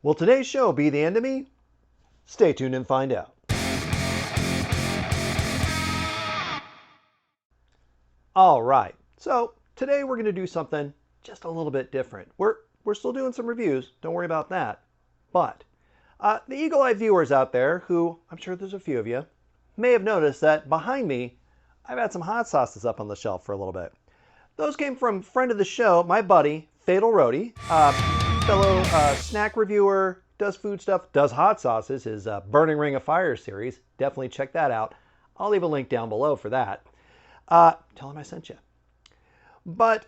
Will today's show be the end of me? Stay tuned and find out. All right, so today we're going to do something just a little bit different. We're still doing some reviews, don't worry about that. But the eagle-eye viewers out there, who I'm sure there's a few of you, may have noticed that behind me, I've had some hot sauces up on the shelf for a little bit. Those came from friend of the show, my buddy, Fatal Roadie, fellow snack reviewer, does food stuff, does hot sauces, his Burning Ring of Fire series. Definitely check that out. I'll leave a link down below for that. Tell him I sent you. But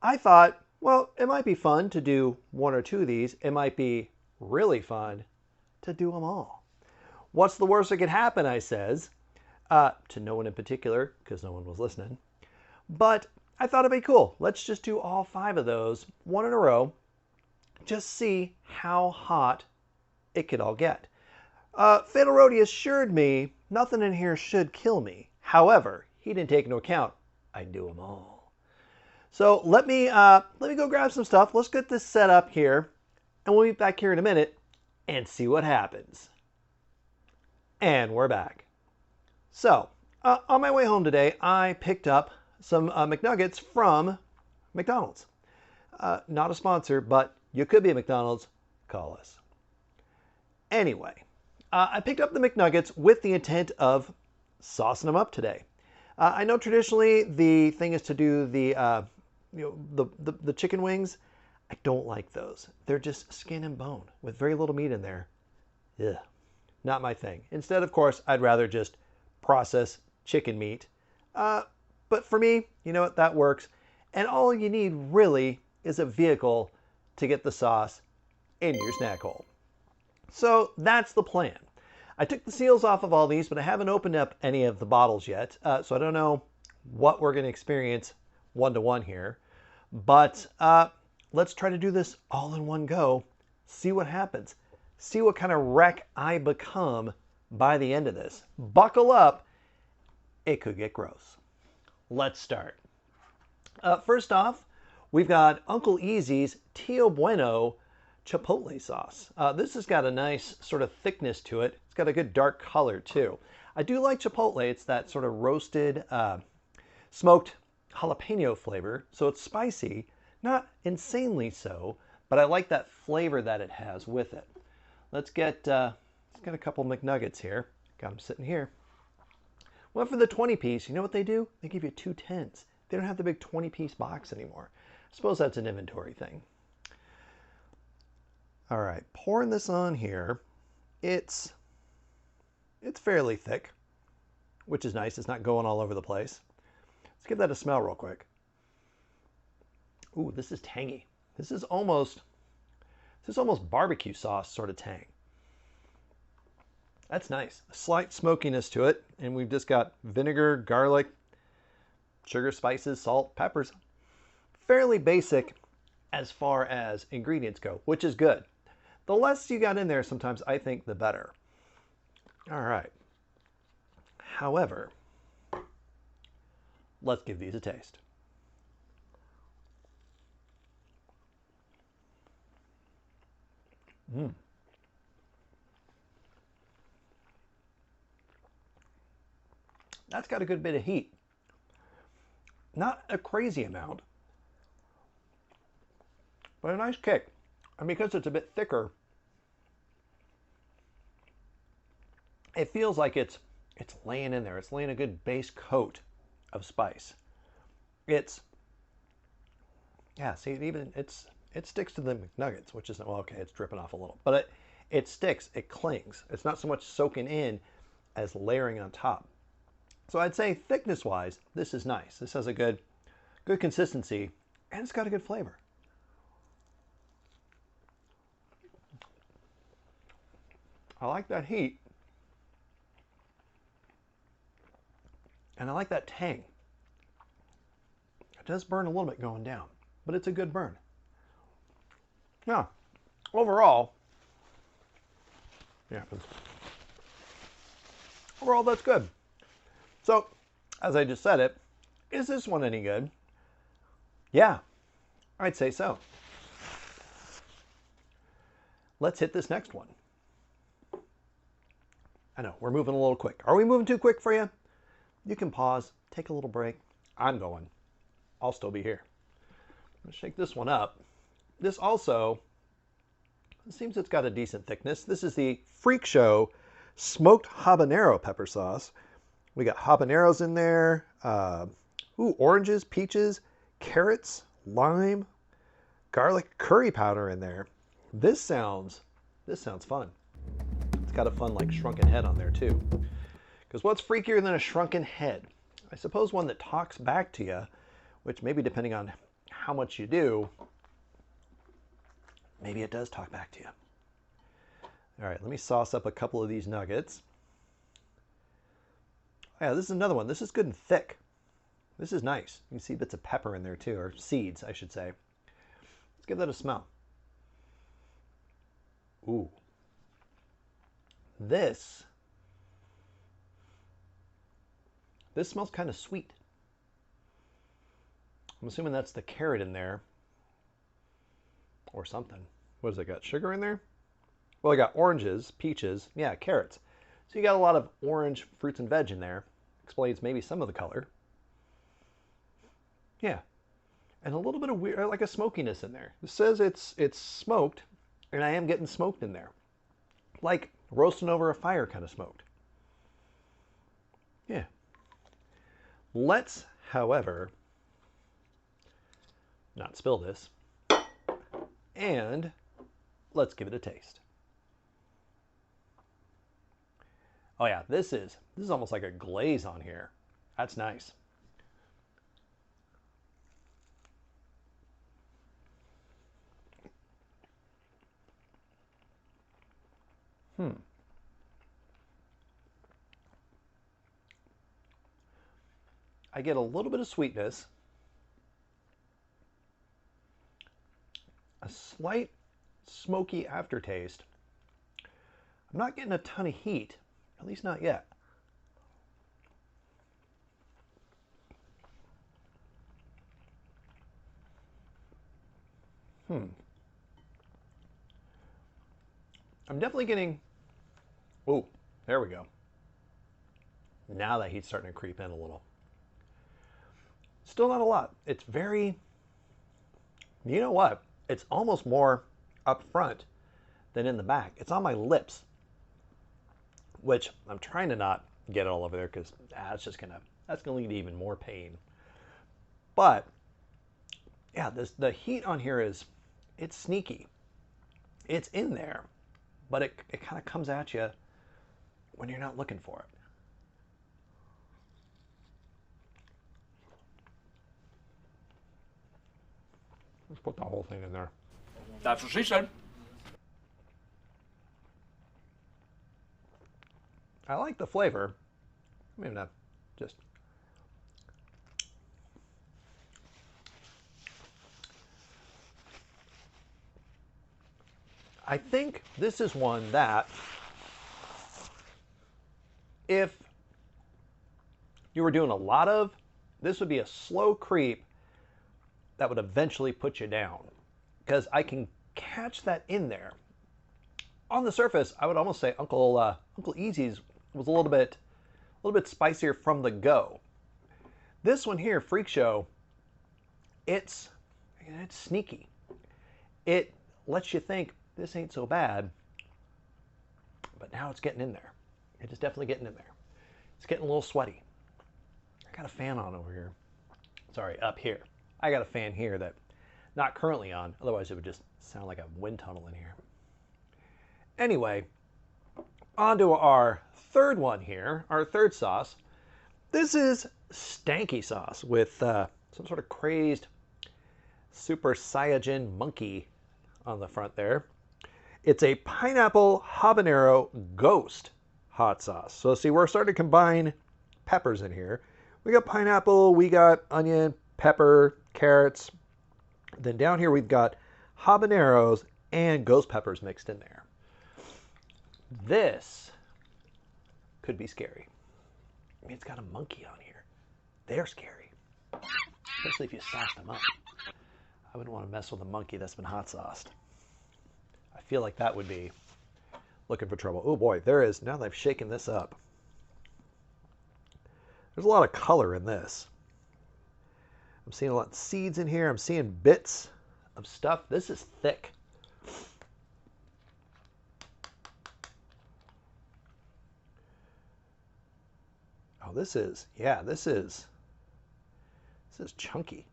I thought, well, it might be fun to do one or two of these. It might be really fun to do them all. What's the worst that could happen, I says, to no one in particular, because no one was listening. But I thought it'd be cool. Let's just do all 5 of those, one in a row. Just see how hot it could all get. Fatal Roadie assured me nothing in here should kill me. However, he didn't take into account I'd do them all. So let me go grab some stuff. Let's get this set up here, and we'll be back here in a minute and see what happens. And we're back. So on my way home today, I picked up some McNuggets from McDonald's. Not a sponsor, but you could be a McDonald's. Call us. Anyway, I picked up the McNuggets with the intent of saucing them up today. I know traditionally the thing is to do the chicken wings. I don't like those. They're just skin and bone with very little meat in there. Ugh, not my thing. Instead, of course, I'd rather just process chicken meat. But for me, you know what, that works. And all you need really is a vehicle to get the sauce into your snack hole. So that's the plan. I took the seals off of all these, but I haven't opened up any of the bottles yet. So I don't know what we're going to experience one-to-one here. But let's try to do this all in one go. See what happens. See what kind of wreck I become by the end of this. Buckle up. It could get gross. Let's start. First off, we've got Uncle Easy's Tio Bueno Chipotle sauce. This has got a nice sort of thickness to it. It's got a good dark color too. I do like Chipotle. It's that sort of roasted, smoked jalapeno flavor. So it's spicy, not insanely so, but I like that flavor that it has with it. Let's get a couple McNuggets here. Got them sitting here. Went for the 20-piece. You know what they do? They give you 2 10s. They don't have the big 20-piece box anymore. I suppose that's an inventory thing. All right, pouring this on here. It's fairly thick, which is nice. It's not going all over the place. Let's give that a smell real quick. Ooh, this is tangy. This is almost barbecue sauce sort of tang. That's nice. A slight smokiness to it, and we've just got vinegar, garlic, sugar, spices, salt, peppers. Fairly basic as far as ingredients go, which is good. The less you got in there, sometimes I think the better. All right. However, let's give these a taste. That's got a good bit of heat. Not a crazy amount, but a nice kick. And because it's a bit thicker, it feels like it's laying in there. It's laying a good base coat of spice. Yeah, see, it sticks to the McNuggets, which isn't, well, okay, it's dripping off a little, but it sticks, it clings. It's not so much soaking in as layering on top. So I'd say thickness-wise, this is nice. This has a good consistency, and it's got a good flavor. I like that heat, and I like that tang. It does burn a little bit going down, but it's a good burn. Yeah, overall, overall that's good. So, as I just said it, is this one any good? Yeah, I'd say so. let's hit this next one. I know, we're moving a little quick. Are we moving too quick for you? You can pause, take a little break. I'm going. I'll still be here. Let's shake this one up. This also, it seems it's got a decent thickness. This is the Freak Show smoked habanero pepper sauce. We got habaneros in there. Oranges, peaches, carrots, lime, garlic, curry powder in there. This sounds fun. It's got a fun like shrunken head on there too. Because what's freakier than a shrunken head? I suppose one that talks back to you, which maybe depending on how much you do, maybe it does talk back to you. All right, let me sauce up a couple of these nuggets. Yeah, this is another one. This is good and thick. This is nice. You can see bits of pepper in there too, or seeds, I should say. Let's give that a smell. Ooh. This smells kind of sweet. I'm assuming that's the carrot in there or something. What has it got? Sugar in there? Well, I got oranges, peaches, yeah, carrots. So you got a lot of orange fruits and veg in there. Explains maybe some of the color. Yeah. And a little bit of weird, like a smokiness in there. It says it's smoked, and I am getting smoked in there. Like roasting over a fire kind of smoked. Yeah. Let's, however, not spill this, and let's give it a taste. Oh yeah, this is almost like a glaze on here. That's nice. I get a little bit of sweetness, a slight smoky aftertaste. I'm not getting a ton of heat, at least not yet. I'm definitely getting, oh, there we go. Now that heat's starting to creep in a little. Still not a lot. It's very, you know what? It's almost more up front than in the back. It's on my lips, which I'm trying to not get it all over there because that's gonna lead to even more pain. But yeah, the heat on here it's sneaky. It's in there, but it kind of comes at you when you're not looking for it. Let's put the whole thing in there. That's what she said. I like the flavor. Maybe not just. I think this is one that if you were doing a lot of, this would be a slow creep that would eventually put you down, because I can catch that in there. On the surface, I would almost say Uncle Easy's was a little bit spicier from the go. This one here, Freak Show, it's sneaky. It lets you think this ain't so bad, but now it's getting in there. It is definitely getting in there. It's getting a little sweaty. I got a fan on over here. Sorry, up here. I got a fan here that not currently on, otherwise it would just sound like a wind tunnel in here. Anyway, on to our third one here, our third sauce. This is stanky sauce with some sort of crazed Super Saiyajin monkey on the front there. It's a pineapple habanero ghost hot sauce. So see, we're starting to combine peppers in here. We got pineapple, we got onion, pepper, carrots. Then down here we've got habaneros and ghost peppers mixed in there. This could be scary. I mean, it's got a monkey on here. They're scary, especially if you sauce them up. I wouldn't want to mess with a monkey that's been hot sauced. I feel like that would be looking for trouble. Oh boy, there is, now that I've shaken this up, there's a lot of color in this. I'm seeing a lot of seeds in here. I'm seeing bits of stuff. This is thick. Oh, this is, yeah, this is chunky.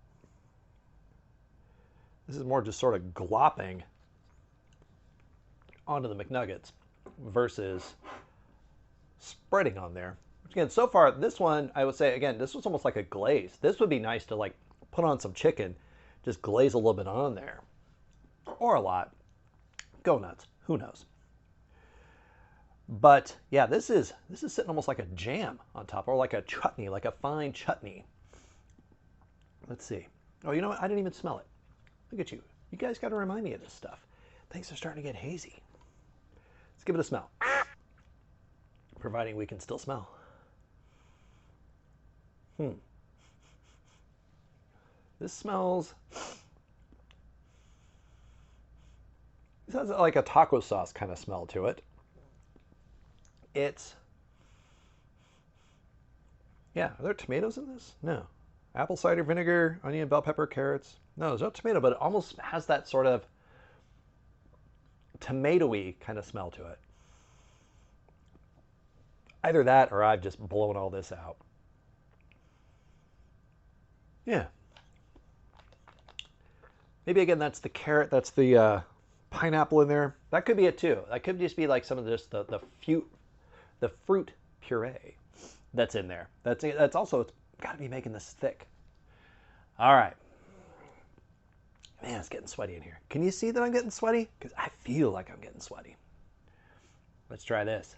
This is more just sort of glopping onto the McNuggets versus spreading on there. Again, so far, this one, I would say, again, this was almost like a glaze. This would be nice to like put on some chicken, just glaze a little bit on there. Or a lot. Go nuts. Who knows? But yeah, this is sitting almost like a jam on top, or like a chutney, like a fine chutney. Let's see. Oh, you know what? I didn't even smell it. Look at you. You guys got to remind me of this stuff. Things are starting to get hazy. Let's give it a smell. Providing we can still smell. This smells... This has like a taco sauce kind of smell to it. It's... Yeah, are there tomatoes in this? No. Apple cider vinegar, onion, bell pepper, carrots. No, there's no tomato, but it almost has that sort of tomatoey kind of smell to it. Either that or I've just blown all this out. Yeah. Maybe again, that's the carrot, that's the pineapple in there. That could be it too. That could just be like some of this, the fruit puree that's in there. That's also, it's got to be making this thick. All right. Man, it's getting sweaty in here. Can you see that I'm getting sweaty? Because I feel like I'm getting sweaty. Let's try this.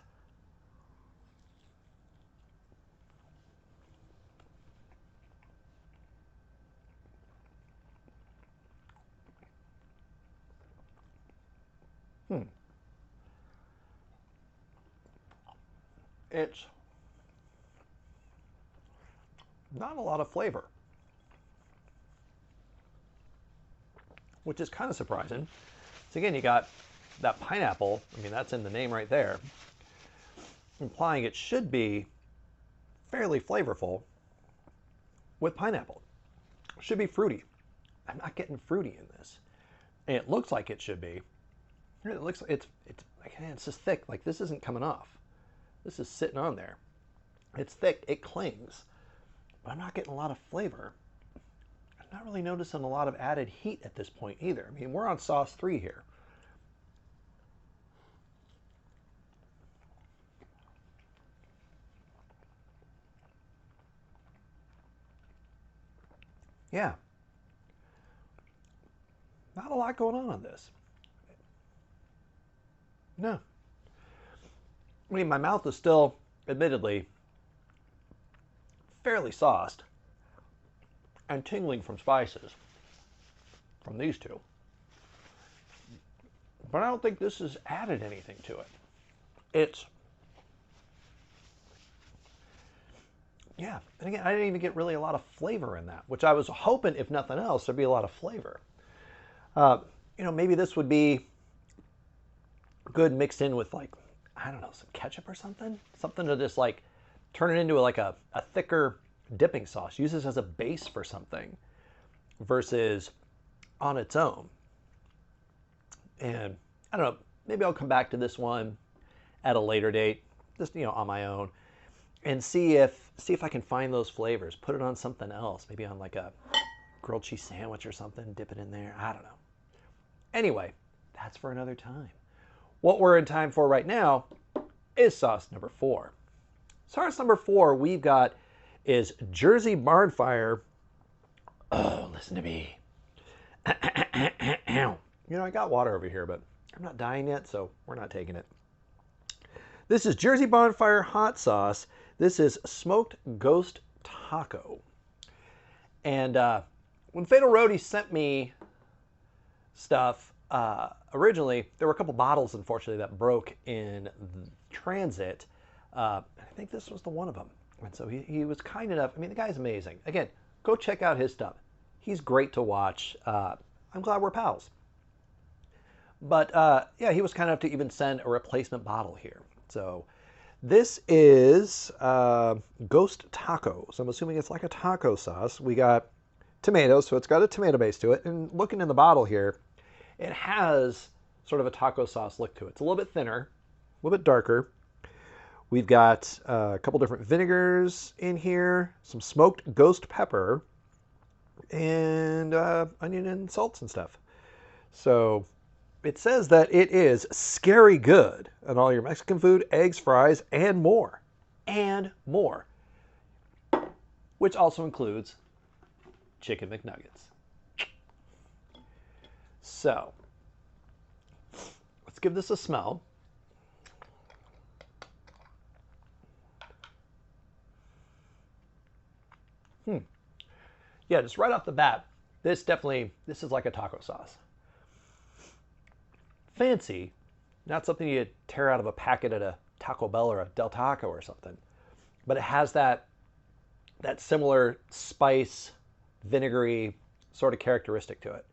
It's not a lot of flavor, which is kind of surprising. So again, you got that pineapple. I mean, that's in the name right there, implying it should be fairly flavorful with pineapple. It should be fruity. I'm not getting fruity in this. And it looks like it should be. It looks like it's just thick. Like this isn't coming off. This is sitting on there. It's thick. It clings. But I'm not getting a lot of flavor. I'm not really noticing a lot of added heat at this point either. I mean, we're on sauce 3 here. Yeah. Not a lot going on this. No. I mean, my mouth is still, admittedly, fairly sauced and tingling from spices from these two. But I don't think this has added anything to it. Yeah, and again, I didn't even get really a lot of flavor in that, which I was hoping, if nothing else, there'd be a lot of flavor. You know, maybe this would be good mixed in with, like, I don't know, some ketchup or something? Something to just, like, turn it into like a thicker dipping sauce. Use this as a base for something versus on its own. And I don't know, maybe I'll come back to this one at a later date, just, you know, on my own, and see if I can find those flavors. Put it on something else, maybe on like a grilled cheese sandwich or something, dip it in there. I don't know. Anyway, that's for another time. What we're in time for right now is sauce number 4. Sauce number 4 we've got is Jersey Barn Fire. Oh, listen to me. You know, I got water over here, but I'm not dying yet, so we're not taking it. This is Jersey Bonfire Hot Sauce. This is Smoked Ghost Taco. And when Fatal Roadie sent me stuff, originally, there were a couple bottles, unfortunately, that broke in transit. I think this was the one of them. And so he was kind enough. I mean, the guy's amazing. Again, go check out his stuff. He's great to watch. I'm glad we're pals. But yeah, he was kind enough to even send a replacement bottle here. So this is Ghost Taco. So I'm assuming it's like a taco sauce. We got tomatoes, so it's got a tomato base to it. And looking in the bottle here, it has sort of a taco sauce look to it. It's a little bit thinner, a little bit darker. We've got a couple different vinegars in here, some smoked ghost pepper, and onion and salts and stuff. So it says that it is scary good on all your Mexican food, eggs, fries, and more. And more. Which also includes chicken McNuggets. So let's give this a smell. Yeah, just right off the bat, this is like a taco sauce. Fancy, not something you tear out of a packet at a Taco Bell or a Del Taco or something. But it has that similar spice, vinegary sort of characteristic to it.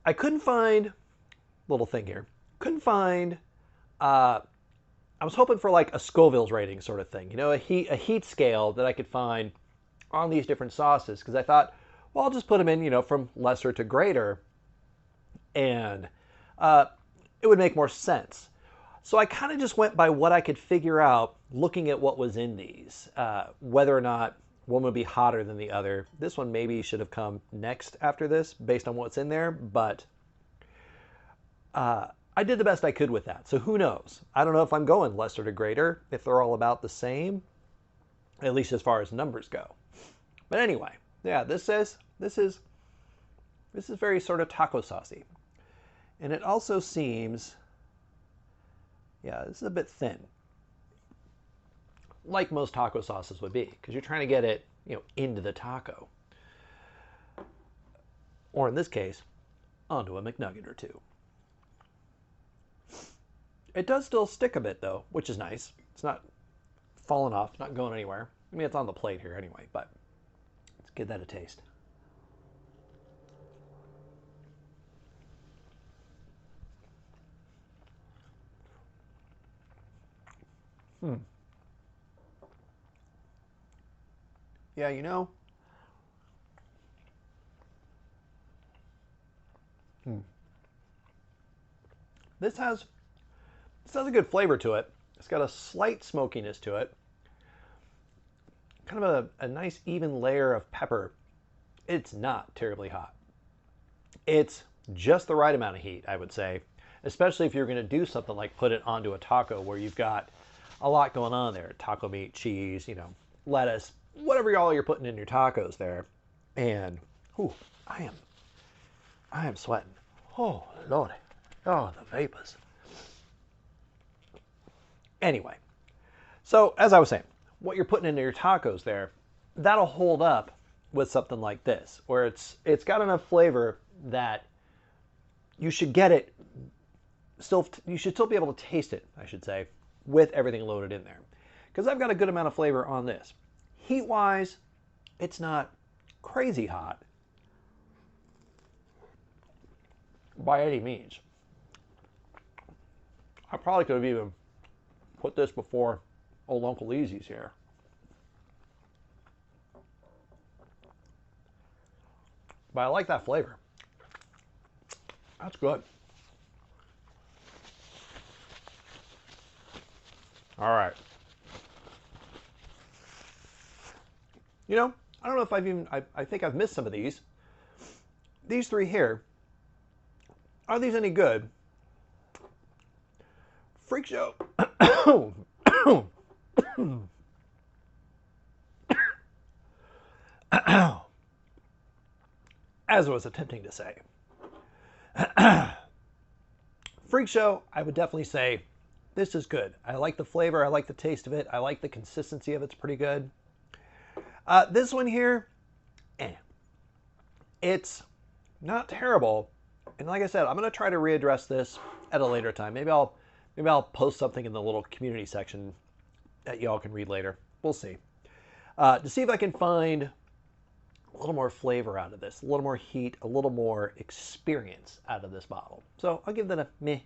I couldn't find, little thing here, I was hoping for like a Scoville's rating sort of thing, you know, a heat scale that I could find on these different sauces, because I thought, well, I'll just put them in, you know, from lesser to greater, and it would make more sense. So I kind of just went by what I could figure out looking at what was in these, whether or not one would be hotter than the other. This one maybe should have come next after this based on what's in there, but I did the best I could with that. So who knows? I don't know if I'm going lesser to greater, if they're all about the same, at least as far as numbers go. But anyway, yeah, this is very sort of taco saucy. And it also seems, yeah, this is a bit thin. Like most taco sauces would be, because you're trying to get it, you know, into the taco. Or in this case, onto a McNugget or two. It does still stick a bit though, which is nice. It's not falling off, not going anywhere. I mean, it's on the plate here anyway, but let's give that a taste. Yeah, you know, this has a good flavor to it. It's got a slight smokiness to it. Kind of a nice even layer of pepper. It's not terribly hot. It's just the right amount of heat, I would say, especially if you're going to do something like put it onto a taco where you've got a lot going on there. Taco meat, cheese, you know, lettuce, whatever all you're putting in your tacos there. And, whew, I am sweating. Oh, Lord. Oh, the vapors. Anyway, so as I was saying, what you're putting into your tacos there, that'll hold up with something like this, where it's got enough flavor that you should get it still, you should still be able to taste it, I should say, with everything loaded in there. Because I've got a good amount of flavor on this. Heat-wise, it's not crazy hot by any means. I probably could have even put this before old Uncle Easy's here. But I like that flavor. That's good. All right. You know, I don't know if I think I've missed some of these. These three here, are these any good? Freak Show. As I was attempting to say. Freak Show, I would definitely say this is good. I like the flavor. I like the taste of it. I like the consistency of it. It's pretty good. This one here, it's not terrible. And like I said, I'm going to try to readdress this at a later time. Maybe I'll post something in the little community section that y'all can read later. We'll see. To see if I can find a little more flavor out of this, a little more heat, a little more experience out of this bottle. So I'll give that a meh.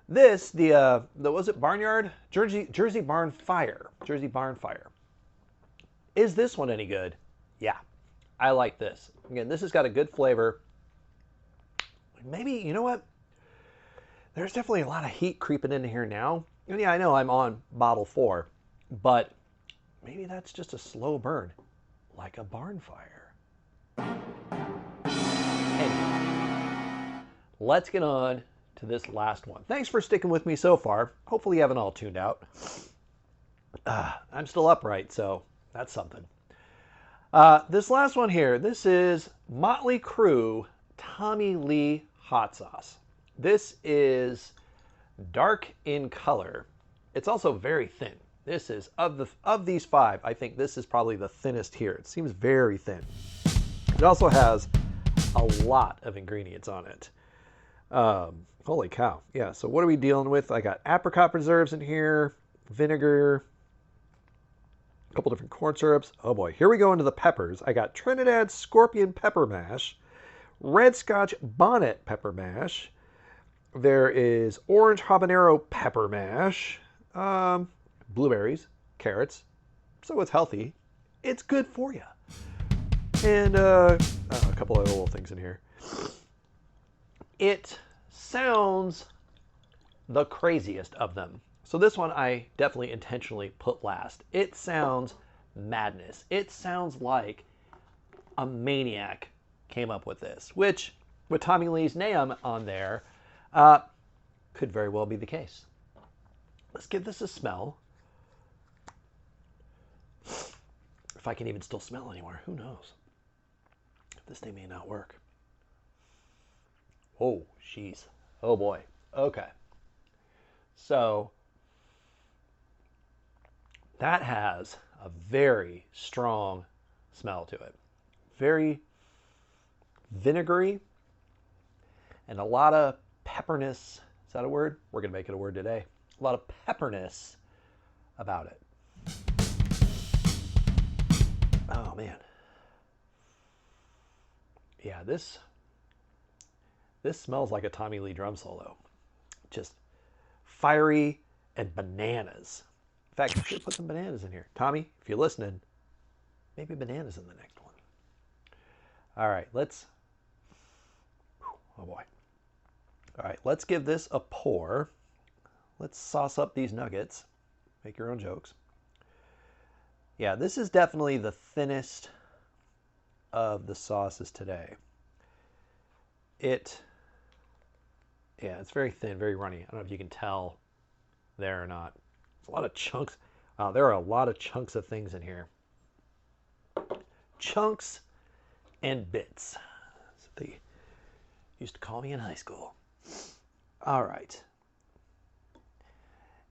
This, was it Barnyard? Jersey Barn Fire. Jersey Barn Fire. Is this one any good? Yeah, I like this. Again, this has got a good flavor. Maybe, you know what? There's definitely a lot of heat creeping into here now. And yeah, I know I'm on bottle 4, but maybe that's just a slow burn, like a barn fire. Anyway, let's get on to this last one. Thanks for sticking with me so far. Hopefully you haven't all tuned out. I'm still upright, so that's something. This last one here, this is Motley Crue Tommy Lee Hot Sauce. This is dark in color. It's also very thin. This is, of these 5, I think this is probably the thinnest here. It seems very thin. It also has a lot of ingredients on it. Holy cow. Yeah, so what are we dealing with? I got apricot preserves in here, vinegar, a couple different corn syrups. Oh boy, here we go into the peppers. I got Trinidad Scorpion Pepper Mash, Red Scotch Bonnet Pepper Mash. There is Orange Habanero Pepper Mash, blueberries, carrots, so it's healthy. It's good for you. And a couple other little things in here. It sounds the craziest of them. So this one I definitely intentionally put last. It sounds madness. It sounds like a maniac came up with this, which with Tommy Lee's name on there, could very well be the case. Let's give this a smell. If I can even still smell anywhere, who knows? This thing may not work. Oh, jeez. Oh boy. Okay. So that has a very strong smell to it. Very vinegary and a lot of pepperness. Is that a word? We're going to make it a word today. A lot of pepperness about it. Oh, man. Yeah, this smells like a Tommy Lee drum solo. Just fiery and bananas. In fact, I should put some bananas in here. Tommy, if you're listening, maybe bananas in the next one. All right, let's... Oh, boy. All right, let's give this a pour. Let's sauce up these nuggets. Make your own jokes. Yeah, this is definitely the thinnest of the sauces today. Yeah, it's very thin, very runny. I don't know if you can tell there or not. It's a lot of chunks. There are a lot of chunks of things in here. Chunks and bits. That's what they used to call me in high school. All right.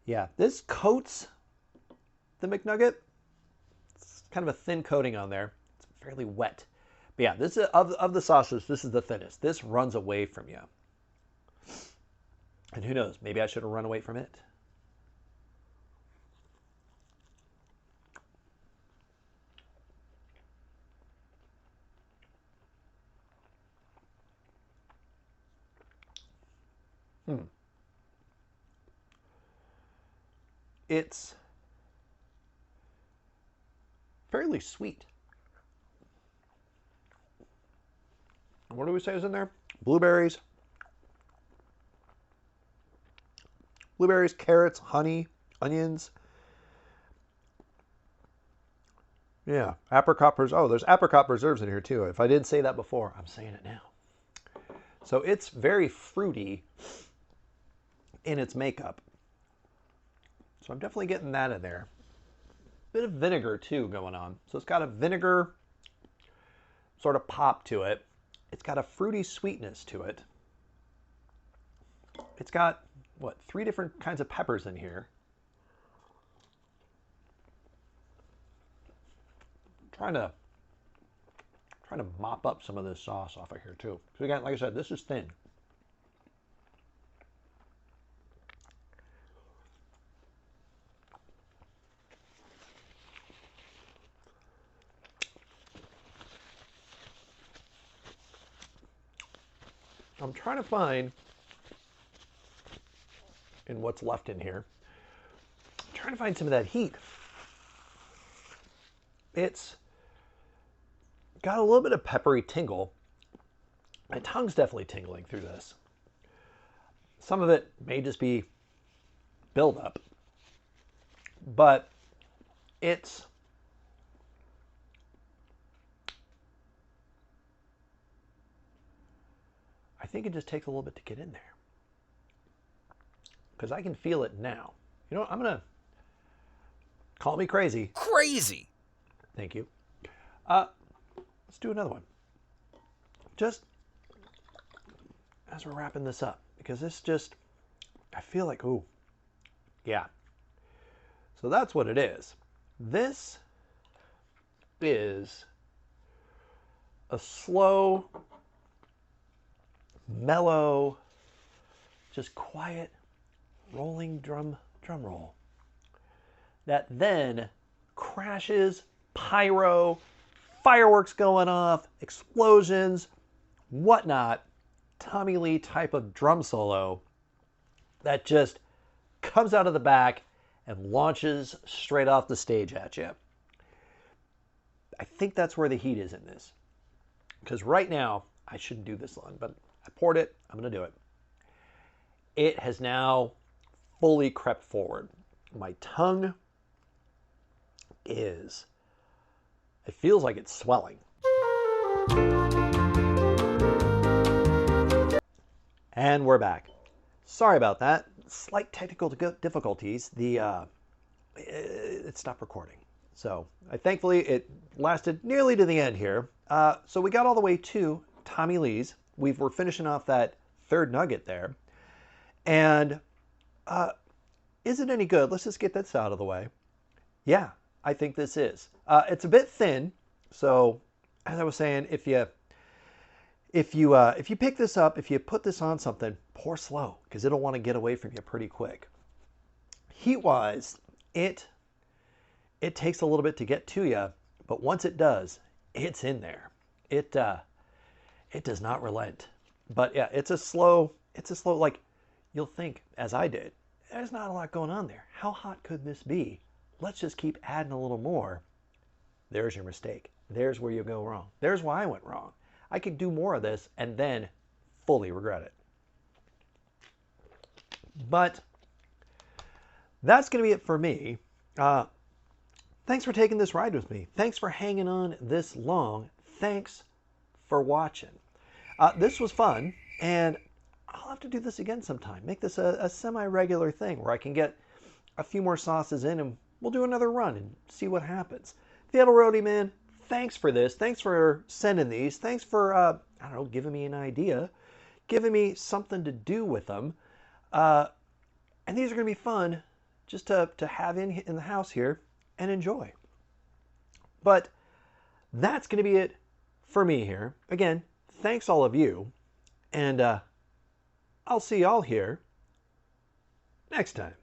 Yeah, this coats the McNugget. It's kind of a thin coating on there. It's fairly wet. But yeah, this is of the sauces, this is the thinnest. This runs away from you. And who knows, maybe I should have run away from it. It's fairly sweet. What do we say is in there? Blueberries, carrots, honey, onions. Yeah, apricot preserves. Oh, there's apricot preserves in here too. If I didn't say that before, I'm saying it now. So it's very fruity in its makeup. So I'm definitely getting that in there. Bit of vinegar too going on. So it's got a vinegar sort of pop to it. It's got a fruity sweetness to it. It's got, what, 3 different kinds of peppers in here. Trying to mop up some of this sauce off of here too. So again, like I said, this is thin. I'm trying to find, in what's left in here, I'm trying to find some of that heat. It's got a little bit of peppery tingle. My tongue's definitely tingling through this. Some of it may just be buildup, but it's I think it just takes a little bit to get in there, because I can feel it now. You know what? I'm going to call me crazy. Crazy. Thank you. Let's do another one. Just as we're wrapping this up, because this just, I feel like, ooh, yeah. So that's what it is. This is a slow, mellow, just quiet, rolling drum roll that then crashes, pyro, fireworks going off, explosions, whatnot, Tommy Lee type of drum solo that just comes out of the back and launches straight off the stage at you. I think that's where the heat is in this. Because right now, I shouldn't do this long, but I poured it, I'm going to do it. It has now fully crept forward. My tongue is, it feels like it's swelling. And we're back. Sorry about that. Slight technical difficulties. It stopped recording. So thankfully it lasted nearly to the end here. So we got all the way to Tommy Lee's. We're finishing off that third nugget there. And is it any good? Let's just get this out of the way. Yeah, I think this is. It's a bit thin. So as I was saying, if you pick this up, if you put this on something, pour slow, because it'll want to get away from you pretty quick. Heat-wise, it takes a little bit to get to you, but once it does, it's in there. It does not relent. But yeah, it's a slow, like, you'll think, as I did, there's not a lot going on there. How hot could this be? Let's just keep adding a little more. There's your mistake. There's where you go wrong. There's why I went wrong. I could do more of this and then fully regret it. But that's going to be it for me. Thanks for taking this ride with me. Thanks for hanging on this long. Thanks for watching. This was fun, and I'll have to do this again sometime. Make this a semi-regular thing where I can get a few more sauces in, and we'll do another run and see what happens. Theodore Roadie, man, thanks for this. Thanks for sending these. Thanks for, I don't know, giving me an idea, giving me something to do with them. And these are going to be fun just to have in the house here and enjoy. But that's going to be it for me here. Again, thanks all of you. And I'll see y'all here next time.